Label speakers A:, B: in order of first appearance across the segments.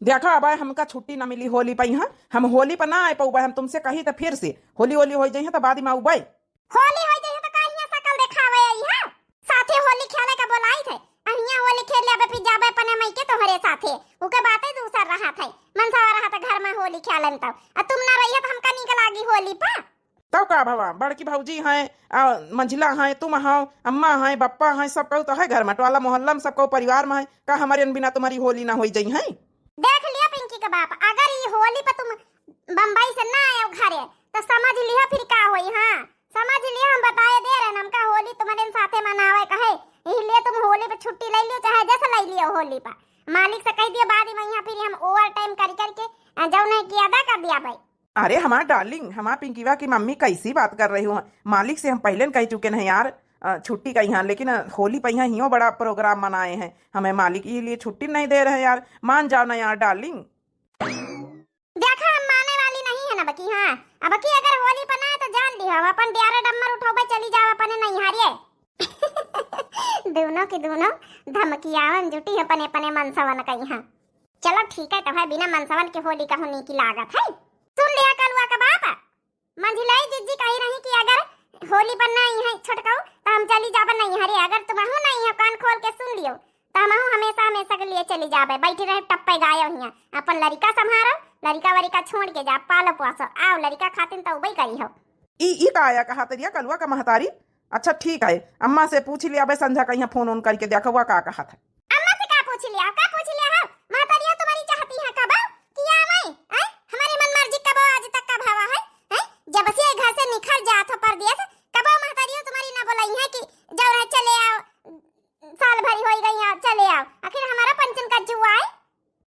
A: देखो अब हमका छुट्टी ना मिली होली पर यहाँ हम होली पर ना आए पाऊ हम तुमसे कही तो फिर से होली होली हो जाइए तो बाद में आऊ
B: होली हो जाइए तो काहिया सकल देखावे आई हां साथे होली खेले का बोलाई थे अहिया होली खेल लेबे फिर जाबे पने मई के तोहरे साथे उके बातें दूसर रहा थे मनसा रहा था घर में होली खेलन तब आ तुम ना रहिए तो हमका निक लागी होली पर
A: तब का भवा बड़की भौजी हैं मंझिला हैं तुम हैं अम्मा हैं बप्पा हैं सब कहू तो है घर में टोला मोहल्ला में सब कहू परिवार में है का हमारे बिना तुम्हारी होली ना हो जाई है।
B: देख लिया पिंकी का बाप अगर ये होली पर तुम बम्बई से ना आए घरे तो समझ लिया फिर का होई। हां समझ लिया हम बताए दे रहे हमका होली तुम्हारे साथे मनावे कहे इसलिए तुम होली पे छुट्टी ले लियो चाहे जैसा ले लियो होली पर मालिक से कह दियो बाद में यहाँ फिर हम ओवर टाइम कर करके जौन है कि अदा कर दिया भाई।
A: अरे हमारा डार्लिंग हमारा पिंकीवा की मम्मी कैसी बात कर रही हूँ मालिक से हम पहले कह चुके हैं यार छुट्टी का यहाँ लेकिन होली पर यहाँ ही बड़ा प्रोग्राम मनाए हैं हमें मालिक ये लिए छुट्टी नहीं दे रहे हैं यार मान जाओ ना यार डार्लिंग।
B: देखा हम माने वाली नहीं है ना बकी। हाँ अब की अगर होली पर ना है तो जान ली हम अपन प्यारा डम्मर उठाओ चली जाओ अपने नहीं हारिए दोनों की दोनों धमकियावन जुटी है अपने अपने मनसवन का यहाँ। चलो ठीक है तो भाई बिना मनसवन के होली का होने की लागत है। सुन लिया कलुआ का बाप मंझिलाई जिज्जी कही रही कि अगर होली पर नहीं है छटकाओ तो हम चली जाबे नहीं हरे अगर तुम हो नहीं है कान खोल के सुन लियो तो हम हमेशा हमेशा के लिए चली जाबे बैठी रहे टप्पे गायो हिया अपन लड़का संभारो लड़का वरिका छोड़ के जा पालो पोसो आओ लड़का खातिन तो उबई करी हो
A: ई का आया कहा तरिया कलुआ का महतारी। अच्छा ठीक है अम्मा से पूछ लिया बे संध्या का यहाँ फोन ऑन करके देखो हुआ का कहा था।
B: अम्मा से का पूछ लिया हो महतारिया तुम्हारी चाहती है कब किया मैं हमारी मन मर्जी कब आज तक का भावा है जब से घर से निकल जा तो परदेश कब महतारिया तुम्हारी ना बोलाई है कि जाओ रे चले आओ साल भरी हो गई है चले आओ आखिर हमारा पंचन का जुआ है।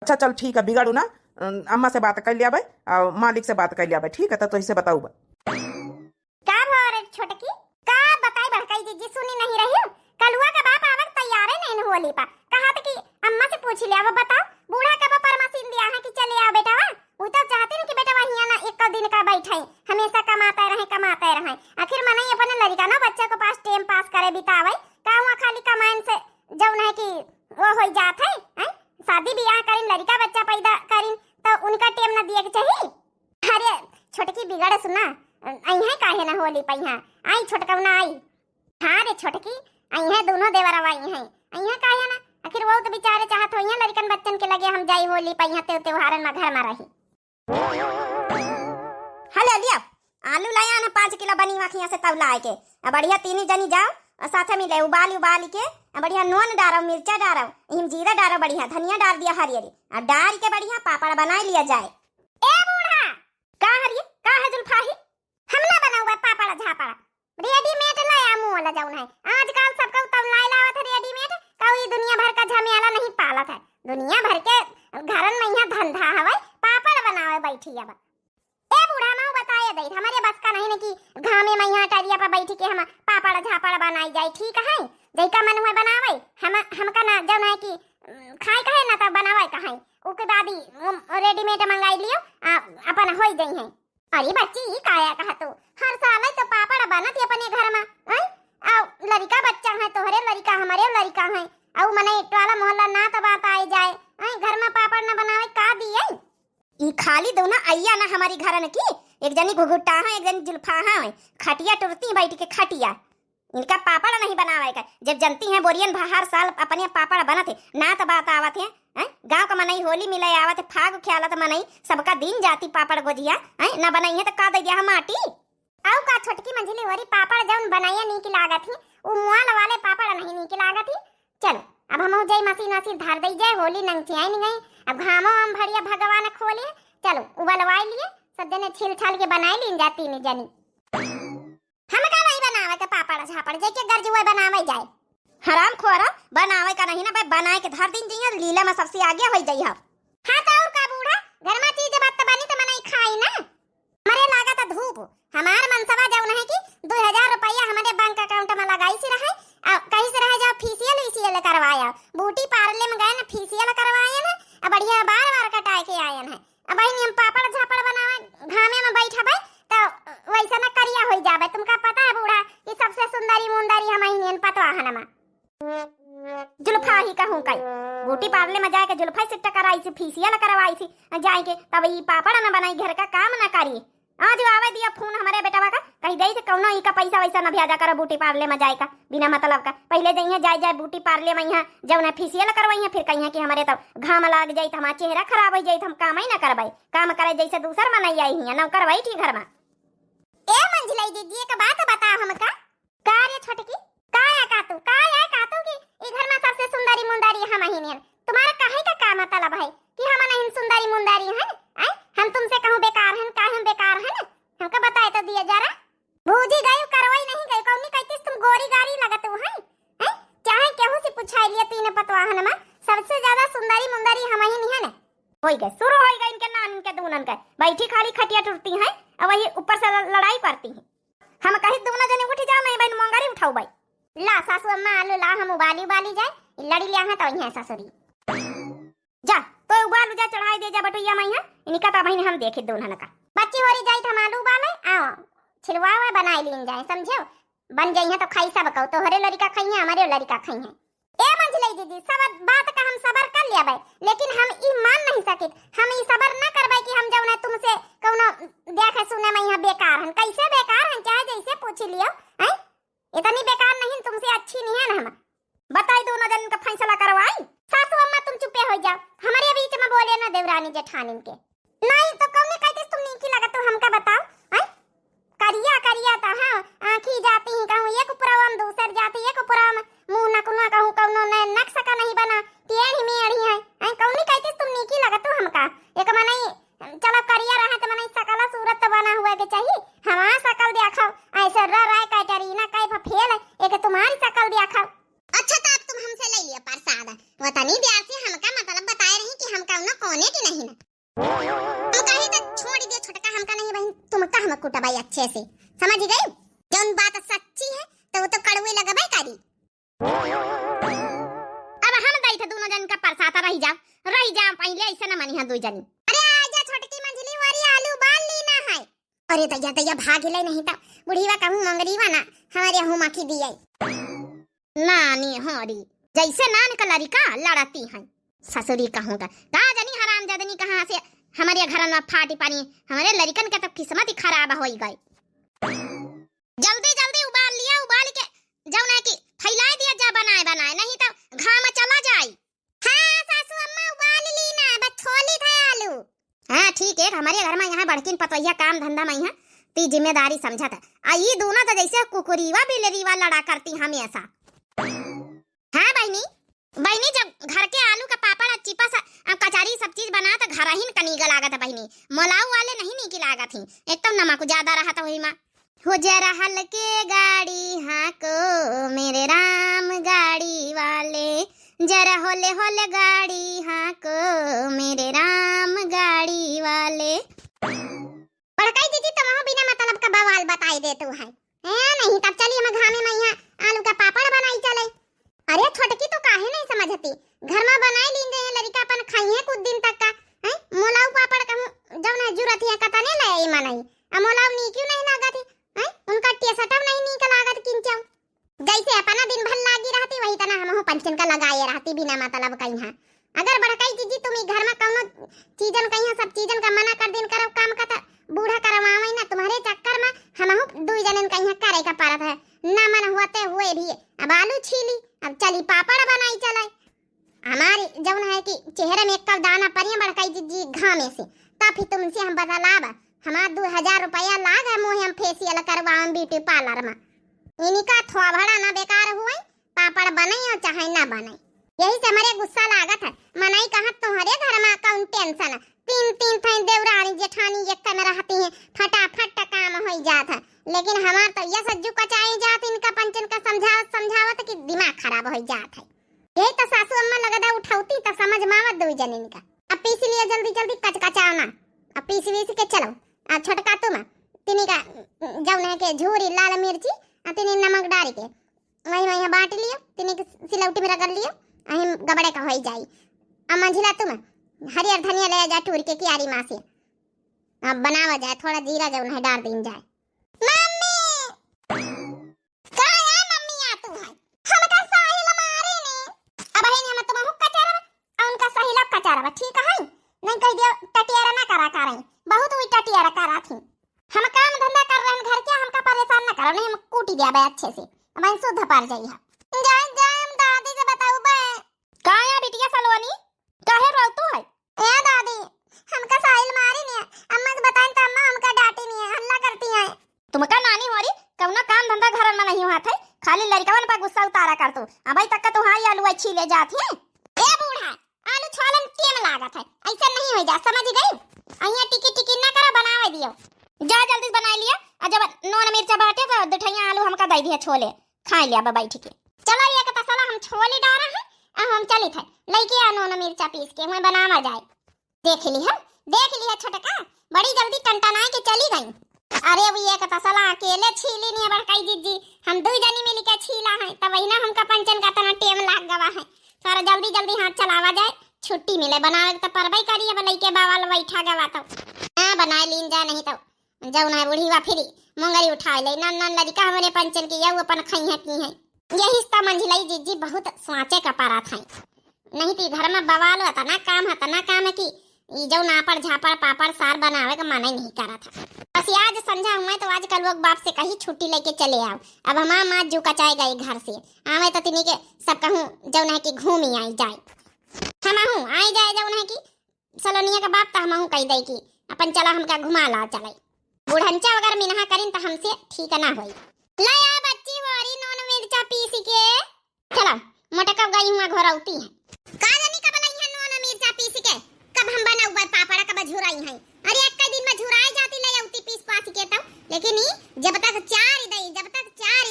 A: अच्छा चल ठीक है बिगाड़ू ना अम्मा से बात कर लिया भाई मालिक से बात कर लिया भाई ठीक है तो इसे बताऊ
B: का भौरे छोटकी का बताई बड़काई जी सुनी नहीं रही कलुआ का बाप आवक तैयार है नहीं होली पा कहा था कि अम्मा से पूछ लिया वो बताओ बूढ़ा का परमसीन दिया है कि चले आओ बेटा वो तो चाहते हैं कि बेटा वहीं ना एक दिन का बैठे हमेशा कमाते रहे आखिर मने अपने लड़का ना बच्चे को पास टाइम पास करे बितावे का हुआ खाली कमाइन से जौन है कि वो हो जात है शादी ब्याह करिन लड़का बच्चा पैदा करिन तो उनका टाइम ना दिए के चाहिए। अरे छोटकी बिगड़े सुना आई है काहे ना होली पहिया आई छोटकवना आई। हाँ रे छोटकी आई है दोनों देवरवा आई है काहे ना आखिर वो तो बेचारे चाहत होइया लड़कन बच्चन के लगे हम जाई होली पहिया त्योहारन में घर में रही। हले लिया आलू लाया ना 5 किलो बनी वाखिया से तब लाए के बढ़िया तीनी जनी जाओ और साथे में ले उबाल के बढ़िया नून डारो मिर्चा डारो इम जीरा डारो बढ़िया धनिया डाल दिया हरियरी और डाल के बढ़िया पापड़ बना लिया जाए। ए बूढ़ा का हरिये का है जुल्फाही हमला बना हुआ पापड़ झापड़ रेडीमेड लाया मुंह वाला जाऊन है आजकल सबका तब लाई लावत है रेडीमेड कोई दुनिया भर का झमेला नहीं पालत है दुनिया भर के घरन में यहाँ धंधा हवे पापड़ बनावे बैठी अब। ए बूढ़ा माऊ बताए दे हमारे बस का नहीं कि घामे में यहाँ टरिया पर बैठ के हम पापड़ झापड़ बनाई जाए ठीक है जैका मन हुए बनावे हमका ना जौन है कि खाए कहे ना तब बनावे कहे ओके बाद ही रेडीमेड मंगाई लियो अपन होई गई है। अरे बच्ची काया कहा तो हर साल तो पापड़ बनत है अपने घर में आओ लड़का बच्चा है तोहरे लड़का हमारे लड़का है औ मने टोला मोहल्ला ना तो बात आई जाए घर में पापड़ ना बनावे का दिए ई खाली दो ना आइया ना हमारी घरन की एक जनी घुघुट्टा है एक जनी जुल्फा है खटिया टुरती बैठ के खटिया इनका पापड़ नहीं बनावे का जब जनती है बोरियन हर साल अपने पापड़ बनत है ना तो बात आवत है गांव का मनई होली मिले आवत है फाग ख्यालत मनई सबका दिन जाती पापड़ गोजिया ना बनाई है तो का दे दिया माटी औ का छोटकी मंझली वरी पापड़ जौन बनाया नी की लागत है वो मुआल वाले पापड़ नहीं नी की लागत है। चलो अब हम जाई मशीन वसीन धार दई जाए होली नंगचियाई नहीं गई अब घामो हम भड़िया भगवान खोले चलो उबलवाई लिए सब जने छिल छाल के बनाई लीन जाती नहीं जनी हम का नहीं बनावे का पापड़ झापड़ जैके गरजुए बनावे जाए हराम खोरा बनावे का नहीं ना भाई बनाए के धर दिन जिया लीला में सबसे आगे हो जाई हम। हां तो और का बूढ़ा घर में चीज बात बनी तो मने खाई ना मरे लागत धूप हमार मनसवा जौन है कि 2000 रुपया हमारे बैंक अकाउंट में लगाई से रहे कहीं से रहे जाओ फीसियल करवाया बूटी पार्ले में गए ना फीसियल करवाए ना अब बढ़िया बार कटाए के आए हैं अब हम पापड़ झापड़ बनावे घामे में बैठा भाई तो वैसा ना करिया हो जावे तुमका पता है बूढ़ा कि सबसे सुंदरी मुंदरी हम ही पतवा हनमा जुल्फा ही कहूं कई ब्यूटी पार्लर में जाके जुल्फा से टकराई से फेसियल करवाई थी जाए के तब ई पापड़ न बनाई घर का काम न करी आज आवे दिया फोन हमारे बेटा का कही दे से कौनो ई का पैसा वैसा न भेजा करो ब्यूटी पार्लर में जाए का बिना मतलब का पहले जइए जाए ब्यूटी पार्लर में यहाँ जब न फेसियल करवाई फिर कहीं कि हमारे तब घाम लग जाई हमारा चेहरा खराब हो जाई हम काम ही न करवाई काम करे जैसे दूसर में नहीं आई न करवाई थी घर में ए मंजिला दीदी एक बात बता हमका का रे छोटकी का है का तू की ई घर में सबसे सुंदरी मुंदारी हम ही ने तुम्हारा काहे का काम मतलब है कि हम नहीं सुंदरी मुंदारी हैं आई हम तुमसे कहूं बेकार हैं का हम बेकार हैं ना हमका बताए तो दिया जरा भूजी गई करवाई नहीं गई कौनी कहतीस तुम गोरी गारी लगत हो हैं हैं चाहे केहू से पूछाई लिया तीन पतवाहन में सबसे ज्यादा सुंदरी मुंदारी हम ही नहीं है ना होई गए शुरू होई गए इनके नान के दूनन के बैठी खाली खटिया टूटती हैं और वही ऊपर से लड़ाई करती हैं हम कहीं दोनों जने उठ जाओ नहीं बहन मोंगारी उठाओ भाई ला सासू अम्मा आलू ला हम उबाली जाए लड़ी लिया है तो यहां ससुरी जा तो उबाल जा चढ़ाई दे जा बटुया मैया इनका तो बहन हम देखे दोनों का बच्ची होरी जाई हम आलू उबाले आओ छिलवा हुआ बनाई लीन जाए समझो बन जाई है तो खाई सब कहो तो हरे लड़का खाई है हमारे लड़का खाई है ए मंझलई दीदी सब बात का हम सबर कर लिया भाई लेकिन हम ई मान नहीं सके हम ई सबर न करबै कि हम जौना तुमसे कौनो देखे सुने में यहाँ बेकार हन कैसे बेकार हन चाहे जैसे पूछ लियो हैं इतनी बेकार नहीं तुमसे अच्छी नहीं है ना हम बताई दोनों जन का फैसला करवाई सासू अम्मा तुम चुपे हो जाओ हमारे बीच में बोले ना देवरानी जेठानी के नहीं तो कौन कहते तुम नहीं की लगा तो हमका बताओ हैं करिया था हां आंखी जाती ही कहूं एक पुराम दूसर जाती एक पुराम मुंह नकुना कहूं कौनो न नक्शा का नहीं बना टेढ़ी मेढ़ी है हैं कौन कहते तुम नहीं की लगा तो हमका एक मने चलो करिया रहा तो मने सकल सूरत तो बना हुआ के चाहिए हमारा शकल देखो ऐसे राय कैटरीना कैफ फेल एक तुम्हारी शकल देखो अच्छा तो अब तुम हमसे ले लिया प्रसाद वतनी ब्याह से हमका मतलब बताए रही कि हम कौनो कोने की नहीं ना हम कहे तो छोड़ दे छोटका हमका नहीं बहन तुमका हम कुटबाई अच्छे से समझ गई जौन बात सच्ची है तो वो तो कड़वे लगबाई करी अब हम दाई थे दोनों जन का प्रसाद रह जा पहले ऐसे ना मनी दो जनी अरे आजा छोटकी मंजली वारी आलू उबाल लीना है अरे दैया भागले नहीं था बुढ़ीवा कहूं मंगरीवा ना हमारे हूं माखी दिए नानी हरी जैसे नान का लड़का लड़ती हैं ससुरी कहूंगा का जनी हराम जादनी कहां से हमारे घर में फाटी पानी हमारे लड़कन का तो किस्मत ही खराब हो गई जल्दी उबाल के जौना की फैला दिया जा बनाए नहीं तो घाम चला जाए हां सासू अम्मा उबाल ली ना बस छोली था आलू हां ठीक है हमारे घर में यहां बड़किन पतोहिया काम धंधा में है ती जिम्मेदारी समझा था ये दोनों तो जैसे कुकुरीवा बिलरीवा लड़ा करती हमेशा हाँ बहनी जब घर के आलू का पापड़ चिपा सा कचौरी सब चीज बना तो घर ही कनीगा लागत बहनी मोलाऊ वाले नहीं की लागत ही एकदम नमक ज्यादा रहा था वही माँ हो जरा हल्के गाड़ी हाँ को मेरे राम गाड़ी वाले जरा होले होले गाड़ी हाँ को मेरे राम गाड़ी वाले पढ़काई दीदी तुम बिना मतलब का बवाल बताई दे तू है नहीं तब चलिए हम घामे में यहाँ आलू का पापड़ बनाई चले अरे छोटकी तो काहे नहीं समझती घर में बनाई लीन दे लड़का अपन खाई है कुछ दिन तक का हैं मोलाऊ पापड़ का जब ना जरूरत है कता नहीं ले मनाई आ मोलाऊ नी क्यों नहीं लागत है उनका टेसटम नहीं नी का लागत किंचौ जैसे अपना दिन भर लागी रहती वही तना हम पंचन का लगाए रहती बिना मतलब कहीं है अगर बड़काई दीदी तुम घर में कौनो चीजन कहीं सब चीजन का मना कर दिन करो काम का बूढ़ा करवावे ना तुम्हारे चक्कर में हम दो जनन कहीं करे का पारत है ना मन होते हुए भी अब आलू छीली अब चली पापड़ बनाई चले हमारी जौन है कि चेहरे में एक दाना परिया बड़काई जी घामे से तब ही तुमसे हम बदलाव हमारा 2000 रुपया लाग है मोहे हम फेसियल करवाऊं ब्यूटी पार्लर में इनका थोड़ा भड़ा ना बेकार हुए पापड़ बने और चाहे ना बने यही से हमारे गुस्सा लागत है मनाई कहा तुम्हारे घर में कौन टेंशन तीन फैन देवरानी जेठानी एक में रहती हैं फटाफट काम हो जाता है लेकिन हमार तो यह सज्जू कचाई जात इनका पंचन का समझावत कि दिमाग खराब हो जात है यही तो सासू अम्मा लगदा उठाउती तो समझ मावत दो जनिन का अब पीस लिया जल्दी कचकचाना अब पीस के चलो अब छोटका तुम तिनी का जौन है के झूरी लाल मिर्ची तिनी नमक डाल के वही बांट लियो तिनी सिलौटी में रगड़ लियो अहिम गबड़े का हो जाई अब मंझिला तुम हरियर धनिया ले जा टूर के कियारी मां से अब बनावा जाए थोड़ा जीरा जौन है डाल दिन जाए मम्मी कहां है मम्मी आ तू है हम का साहिल मारे ने बे अच्छे से। अब इन शुद्ध पर जाई है। जाए जाए हम दादी से बताऊ बे। का या बिटिया सलोनी काहे रोतू है? ए दादी हमका साहिल मारी नहीं है। अम्मा से बताएं तो अम्मा हमका डांटी नहीं है, हल्ला करती है। तुमका नानी होरी कौना काम धंधा घर में नहीं होत है, खाली लड़कवन पर गुस्सा उतारा कर तू। अबई तक का तू हाई आलू अच्छी ले जात है। ए बूढ़ा आलू छोलन टेम लागत है, ऐसा नहीं हो जा, समझ गई? अइया टिकी टिकी ना करा, बनावे दियो। जा जल्दी बना लिया, आ जब नून मिर्चा बाटे तो दुठैया आलू हमका दे दिया, छोले खा लिया बबाई ठीक है। चलो ये का तसला हम छोले डारा है, अब हम चली थे लइके आ नून मिर्चा पीस के मैं बनावा जाए। देख ली है छोटका, बड़ी जल्दी टंटनाए के चली गई। अरे वो ये का तसला अकेले छीली नहीं है बड़काई जीजी, हम दो जनी मिल के छीला है, तब वही ना हमका पंचन का तना टेम लाग गवा है। सारा जल्दी जल्दी हाथ चलावा जाए, छुट्टी मिले बनावे तो परबई करिए बलई के बावल बैठा गवा तो हां बना लीन जा, नहीं तो जौना बूढ़ी वा फिरी मंगरी उठा ले। नन नन लड़का हमरे पंचन की यऊ अपन खई है की है। यही ता मंझलाई जीजी बहुत स्वाचे का पारा था, नहीं तो घर में बवाल होता ना काम है कि ई जो नापड़ झापड़ पापड़ सार बनावे का मन ही नहीं करा था। बस आज समझा हुआ तो आज कल लोग बाप से कहीं छुट्टी लेके चले आओ। अब हमारा माँ जो कचाए गई घर से आवे तो तिनी के सब कहूँ जो ना कि घूम ही आई जाए, हम हूँ आई जाए जो ना कि सलोनिया का बाप तो हम हूँ कही दे कि अपन चला हमका घुमा ला चले। बुढ़ंचा अगर मिनहा करिन तो हमसे ठीक ना होई। लाया बच्ची वारी नॉन मिर्चा पीस के चला मोटका गई हुआ घर औती है। का जानी कब लाई है नॉन मिर्चा पीस के, कब हम बनाऊ बा पापड़ा कब झुराई है। अरे एक दिन में झुराई जाती ले औती पीस पास के तब, लेकिन ई जब तक चार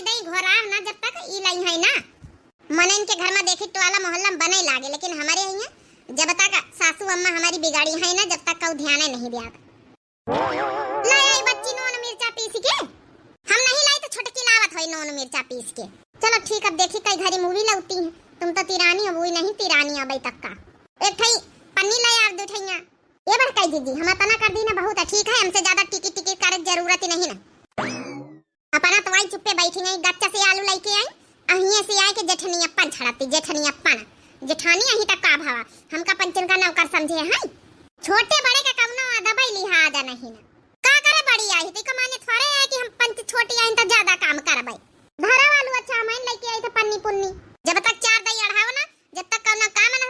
B: दई घोरा ना जब तक ई लाई है ना मन इनके घर में देखी टोला मोहल्ला में बने लागे, लेकिन हमारे यहाँ जब तक सासू अम्मा हमारी बिगाड़ी है ना जब तक कऊ ध्यान नहीं दिया। लाई बच्ची नॉन मिर्चा पीस के, हम नहीं लाई तो छोटकी लावत होई नॉन मिर्चा पीस के। चलो ठीक, अब देखी कई घरी मूवी लौती है, तुम तो तिरानी हो वही नहीं तिरानी अबई तक का। एक ठई पन्नी लाई आप दो ठैया ये बड़काई दीदी हम तना कर दी ना बहुत है, ठीक है हमसे ज्यादा टिकी टिकी करे जरूरत ही नहीं ना। अपना तो आई चुप्पे बैठी नहीं, गच्चा से आलू लेके आई अहिए से आए के जेठनी अपन छड़ती जेठनी अपन जेठानी अही तक का भावा हमका पंचन का नौकर समझे हैं। छोटे बड़े का कवनो दबाई लिहाज नहीं ना, का करे बड़ी आई तो माने थोड़े है कि हम पंच छोटी आई तो ज्यादा काम करबै। धरा वालू अच्छा मैं लेके आई तो पन्नी पुन्नी, जब तक चार दई अढ़ाव ना जब तक कवनो काम ना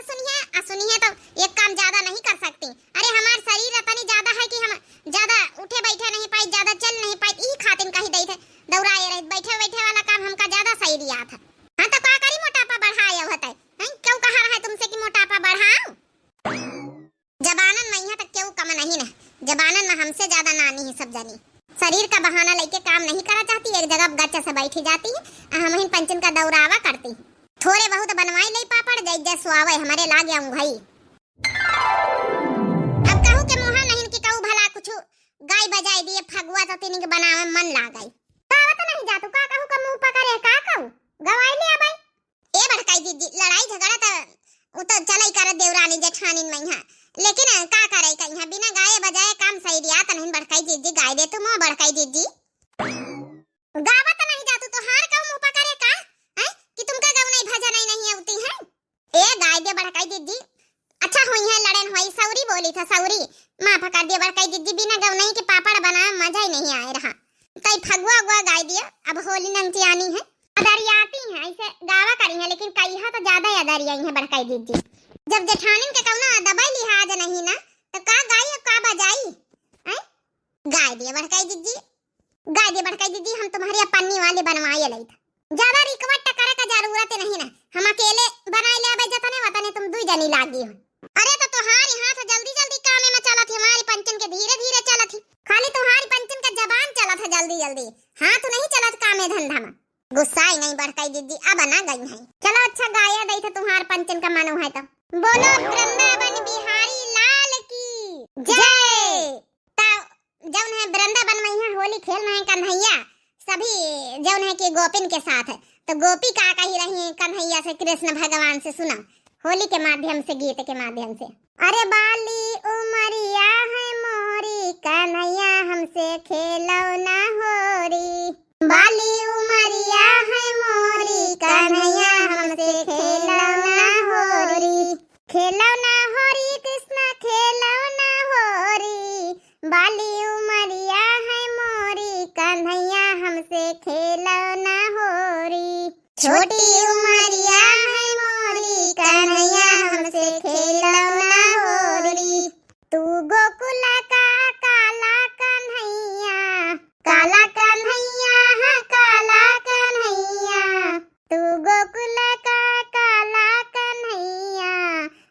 B: सुनिए तो एक काम ज्यादा नहीं कर सकती। अरे हमार शरीर इतनी ज्यादा है कि हम ज्यादा उठे बैठे नहीं पाई, ज्यादा चल नहीं पाई, ई खातिन कही दई थे दौड़ाए रहे बैठे बैठे वाला काम हमका ज्यादा सही दिया था। हां तो का करी मोटापा बढ़ाया होता है, क्यों कहा रहा है तुमसे कि मोटापा बढ़ाओ। जबानन में यहाँ तक क्यों कम नहीं ना, जबानन में हमसे ज्यादा नानी है सब जानी। शरीर का बहाना लेके काम नहीं करा चाहती, एक जगह गच्चा से बैठी जाती है हम ही पंचन का दौरावा करती। थोड़े बहुत बनवाई ले पापड़ जय जय सुआवे हमारे लागे आऊं भाई। अब कहूं के मोहा नहीं कि कहूं भला कुछ गाय बजाई दिए फगुआ तो तिनी के बनावे मन लागई। गावत नहीं जातू का कहूं का मुंह पकड़े का कहूं गवाई ले अबई। ए बड़काई दीदी लड़ाई झगड़ा तो उ तो चलई कर देवरानी जेठानी में यहाँ, लेकिन का करे कहीं बिना गाये बजाए काम सही दिया त नहीं। बड़काई दीदी गाय दे तुम बड़काई दीदी गावत नहीं जातू तो हार कहूं मुंह पकड़े का है कि तुमका गाव नहीं भजन नहीं आती है। ए गाय दे बड़काई दीदी अच्छा होई है लड़न होई सौरी बोली था सौरी माफ कर दिया बड़काई दीदी, बिना गाव नहीं के पापड़ बना मजा ही नहीं आए रहा। कई फगुआ गुआ गाय दिया, अब होली नंची आनी है अदरियाती है ऐसे गावा करी है, लेकिन कई हा तो ज्यादा अदरियाई है बड़काई दीदी। जब जेठानिन के कौना दबाई लिहाज नहीं ना तो का गाय का बजाई हैं। गाय दिए बड़काई दीदी गाय दे बड़काई दीदी हम तुम्हारी पन्नी वाली बनवाए लई था, ज्यादा रिकवट करे का जरूरत नहीं ना, हम अकेले बनाए ले आबे जतने वतने तुम दुई जनी लागी हो। अरे तो तुम्हारी हाथ जल्दी जल्दी काम में चला थी, हमारी पंचन के धीरे धीरे चला थी, खाली तुम्हारी पंचन का जबान चला था जल्दी जल्दी, हाथ नहीं चला काम में धंधा में। गुस्सा ही नहीं बड़काई दीदी अब ना गई है। चलो अच्छा गाया दई थे तुम्हार पंचन का मनो है तो बोलो वृंदावन बिहारी लाल की जय। जौन है वृंदावन में यहाँ होली खेल रहे हैं कन्हैया सभी जौन है कि गोपिन के साथ है, तो गोपी का कही रही है कन्हैया से कृष्ण भगवान से सुना होली के माध्यम से गीत के माध्यम से। अरे बाली उमरिया है मोरी कन्हैया हमसे खेलो ना होरी, बाली उमरिया है मोरी कन्हैया हमसे खेलो ना होरी, खेलो ना होरी कृष्ण खेलो ना होरी, बाली उमरिया है मोरी कन्हैया हमसे खेलो ना छोटी उमरिया है मोरी कन्हैया हमसे खेलौना होरी। तू गोकुल का काला कन्हैया, काला कन्हैया है काला कन्हैया। तू गोकुल का काला कन्हैया,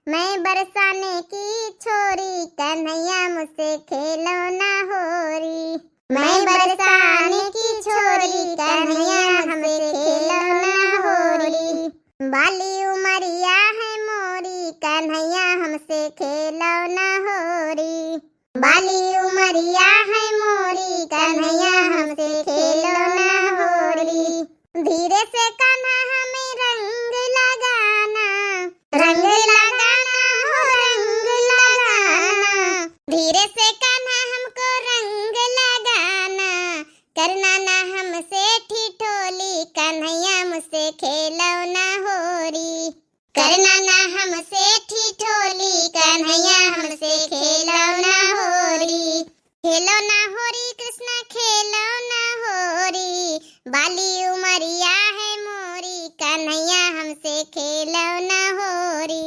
B: मैं बरसाने की छोरी कन्हैया मुझसे खेलौना होरी। मैं बरसाने की छोरी कन्हैया हमसे खेलौना होरी। बाली उमरिया है मोरी कन्हैया हमसे खेलौना होरी। बाली उमरिया है मोरी कन्हैया हमसे खेलौना होरी। धीरे से कान्हा हमें रंग लगाना, रंग लगाना हो रंग लगाना। धीरे से कान्हा हमको रंग लगाना, करना ना हमसे ठिठोली कन्हैया मुझसे खेलौना होरी। करना ना हमसे ठिठोली कन्हैया हमसे खेलौना होरी। खेलौना होरी कृष्ण खेलौना होरी। बाली उमरिया है मोरी कन्हैया हमसे खेलौना होरी।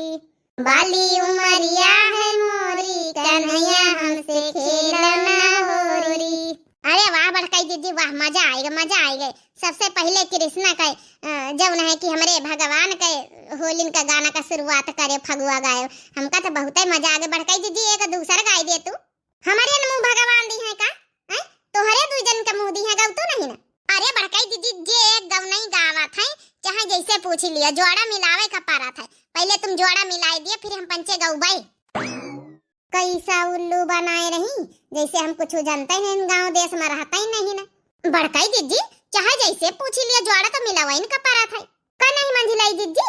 B: बाली उमरिया है मोरी कन्हैया हमसे खेलौना होरी। अरे वाह बड़काई दीदी वाह, मजा आएगा। सबसे पहले कृष्णा का जब है कि हमारे भगवान के होलिन का गाना का शुरुआत करे फगुआ गाए, हमका तो बहुत ही मजा आ गया। बड़काई दीदी एक दूसरा गाई दे तू, हमारे मुंह भगवान दी है का हैं? तोहरे दू जन का मुंह दी है गाव तो नहीं ना। अरे बड़काई दीदी जे एक गव नहीं गावा था, चाहे जैसे पूछ लिया, जोड़ा मिलावे का पारा था। पहले तुम जोड़ा मिलाई दिए फिर हम पंचे गौबाई। कैसा उल्लू बनाए रही, जैसे हम कुछ जानते हैं गांव देश में रहता ही नहीं ना। बड़काई दीदी चाहे जैसे पूछ लिया, जोड़ा तो मिलावा इनका पारा था का नहीं मंझिलाई दीदी,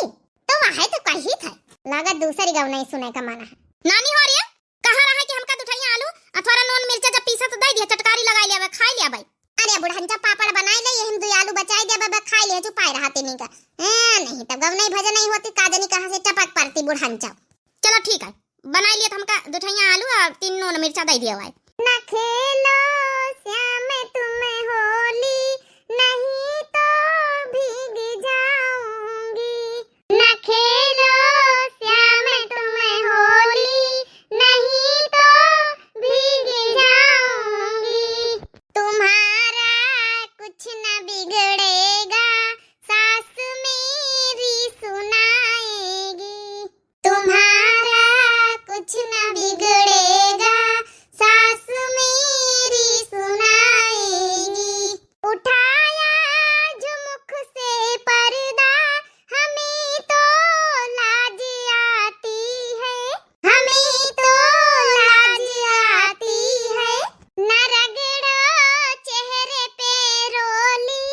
B: तो वह तो कही था। लगा दूसरी गाँव नहीं सुने का माना है। नानी हो रही है कहाँ रहा कि हमका दुठैया आलू अथवा नून मिर्चा जब पीसा तो दे दिया, चटकारी लगा लिया, खा लिया भाई। अरे बुढ़ंचा पापड़ बनाए ले, हम दो आलू बचाई दे बाबा, खा लिया चुपाई रहा तीनी का। नहीं तब गाँव नहीं भजन नहीं होती, काजनी कहाँ से टपक पड़ती बुढ़ंचा। चलो ठीक है बनाई लिया, हमका दुठैया आलू और 3 नून मिर्चा दे दिया भाई। ना खेलो श्याम तुम्हें होली, नहीं तो भीग जाऊंगी। ना खेलो श्याम तुम्हें होली, नहीं तो भीग जाऊंगी। तुम्हारा कुछ न बिगड़ेगा, सास मेरी सुनाएगी। तुम्हारा कुछ न बिगड़ेगा, सास मेरी सुनाएगी। उठाया जो मुख से पर्दा, हमें तो लाज आती है, हमें तो लाज आती है। न रगड़ो चेहरे पे रोली,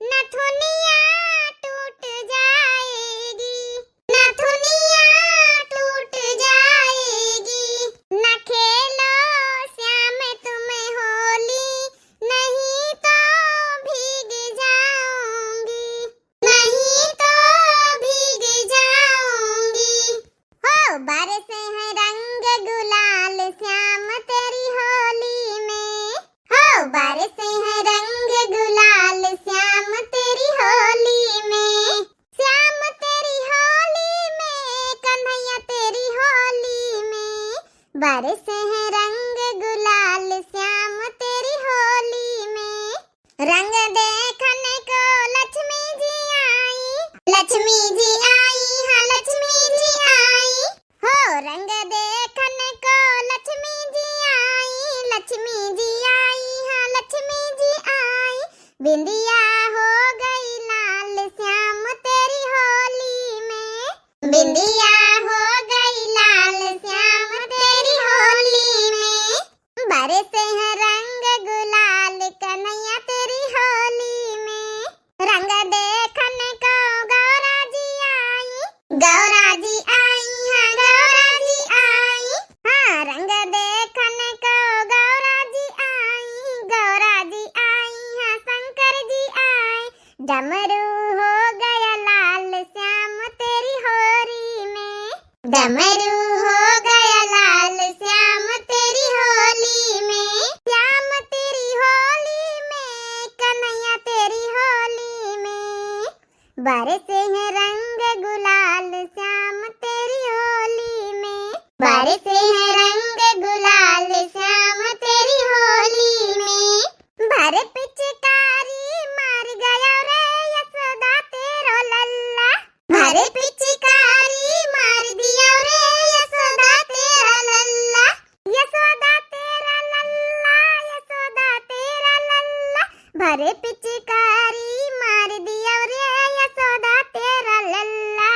B: नथुनिया टूट जाएगी, नथुनिया टूट जाएगी। न खेलो श्याम तुम्हें होली, नहीं तो भीग जाऊंगी, नहीं तो भीग जाऊंगी। हो बरसे हैं रंग गुलाल श्याम तेरी होली में, हो बरसे हैं रंग गुलाल श्याम तेरी होली में। श्याम तेरी होली में, कन्हैया तेरी होली में, बरसे हैं रंग गुलाल श्याम तेरी होली में। रंग देखने को लक्ष्मी जी आई, लक्ष्मी जी आई, हाँ लक्ष्मी जी आई। हो रंग देखने को लक्ष्मी जी आई, लक्ष्मी जी आई, हाँ लक्ष्मी जी आई। बिंदिया हो गई लाल श्याम तेरी होली में, बिंदिया हो गई लाल श्याम तेरी होली में। बरसे हैं रंग गुलाल कन्हैया तेरी होली में। रंग देखने को गौरा जी आई, गौरा जी आई, हाँ गौरा जी आई। हाँ रंग देखने को गौरा जी आई, गौरा जी आई, हाँ शंकर जी आई। डमरू हो गया लाल श्याम तेरी होली में, डमरू हो गया लाल श्याम तेरी होली में। श्याम तेरी होली में, कन्हैया तेरी होली में, बरसे भरे पिचकारी मार दिया रे यशोदा तेरा लल्ला, यशोदा तेरा लल्ला, यशोदा तेरा लल्ला, भरे पिचकारी मार दिया रे यशोदा तेरा लल्ला।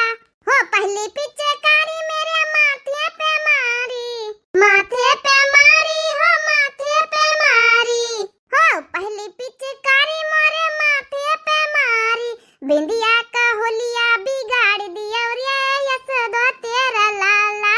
B: हो पहली पिचकारी मेरे माथे पे मारी, माथे पे मारी, हो माथे पे मारी, हो पहली पिचकारी मोरे माथे पे मारी, बिंदिया का होलिया बिगाड़ दिया रे यशोदा तेरा लाला,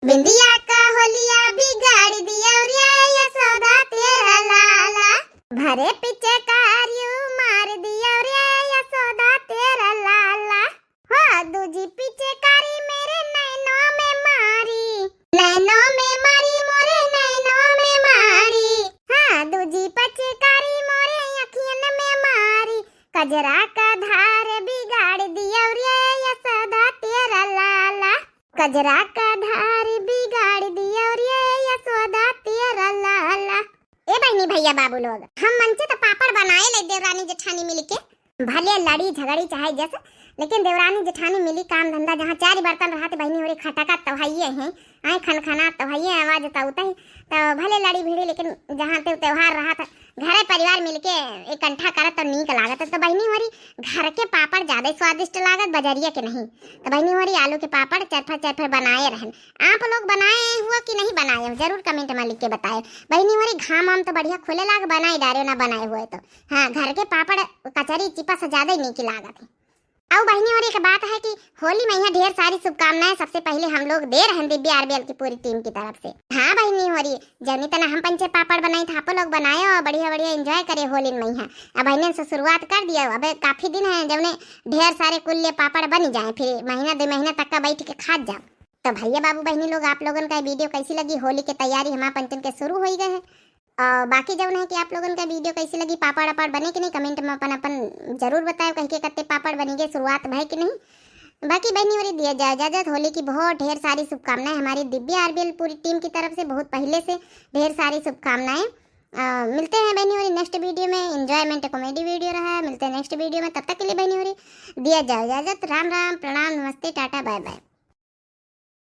B: बिंदिया का होलिया बिगाड़ दिया रे यशोदा तेरा लाला, भरे पिचकारी मार दिया रे यशोदा तेरा लाला। हो दूजी पिचकारी मेरे नैनों में मारी, नैनों में मारी, मोरे नैनों में मारी, हाँ दूजी पिचकारी मोरे अखियन में मारी, कजरा का धार बिगाड़ दिया रे यशोदा तेरा लाला, कजरा का धार बिगाड़ दिया रे यशोदा तेरा लाला। ए बहनी भैया बाबू लोग, हम मन से तो पापड़ बनाए ले देवरानी जेठानी मिली के, भले लड़ी झगड़ी चाहे जैसे, लेकिन देवरानी जेठानी मिली काम धंधा जहाँ चार बर्तन रहते बहनी हो रही खटका तवहाइये हैं, आए खनखना तवहाइये आवाज उता ही तो भले लड़ी भिड़ी, लेकिन जहाँ ते त्योहार रहा था घरे परिवार मिलके इकट्ठा करत तो नीक लागत। तो बहनी हो रही घर के पापड़ ज्यादा स्वादिष्ट लागत बजरिया के नहीं। तो बहनी हो रही आलू के पापड़ चरफर चरफर बनाए रहन। आप लोग बनाए हुआ कि नहीं बनाए जरूर कमेंट में लिख के बताए। बहनी हो रही घाम आम तो बढ़िया खुले लाग बनाए डारे ना बनाए हुए तो हाँ घर के पापड़ कचरी चिपा से ज्यादा ही नीक लागत है। अब बहनी और एक बात है कि होली में यहाँ ढेर सारी शुभकामनाएं सबसे पहले हम लोग दे रहे हैं दिव्या आरबीएल की पूरी टीम की तरफ से। हाँ बहनी हो रही जनी तना हम पंचे पापड़ बनाए थे आप लोग बनाए और बढ़िया बढ़िया एंजॉय करे होली में यहाँ। अब बहने से शुरुआत कर दिया, अब काफी दिन है जब ने ढेर सारे कुल्ले पापड़ बन जाए, फिर महीना 2 महीना तक का बैठ के खा जाओ। तो भैया बाबू बहनी लोग आप लोगों का वीडियो कैसी लगी, होली की तैयारी हमारे पंचन के शुरू हो गए है। और बाकी जब है कि आप लोगों का वीडियो कैसी लगी, पापड़ अपाड़ बने कि नहीं कमेंट में अपन अपन जरूर बताओ कहीं के कत्ते पापड़ बनेंगे, शुरुआत है कि नहीं। बाकी बहनी हो रही दिया जाए इजाजत, होली की बहुत ढेर सारी शुभकामनाएं हमारी दिव्या आरबीएल पूरी टीम की तरफ से, बहुत पहले से ढेर सारी शुभकामनाएं। मिलते हैं बहनी हो रही नेक्स्ट वीडियो में, एंजॉयमेंट कॉमेडी वीडियो रहा है, मिलते हैं नेक्स्ट वीडियो में, तब तक के लिए बहनी हो रही दिया जाए इजाजत। राम राम, प्रणाम, नमस्ते, टाटा, बाय बाय।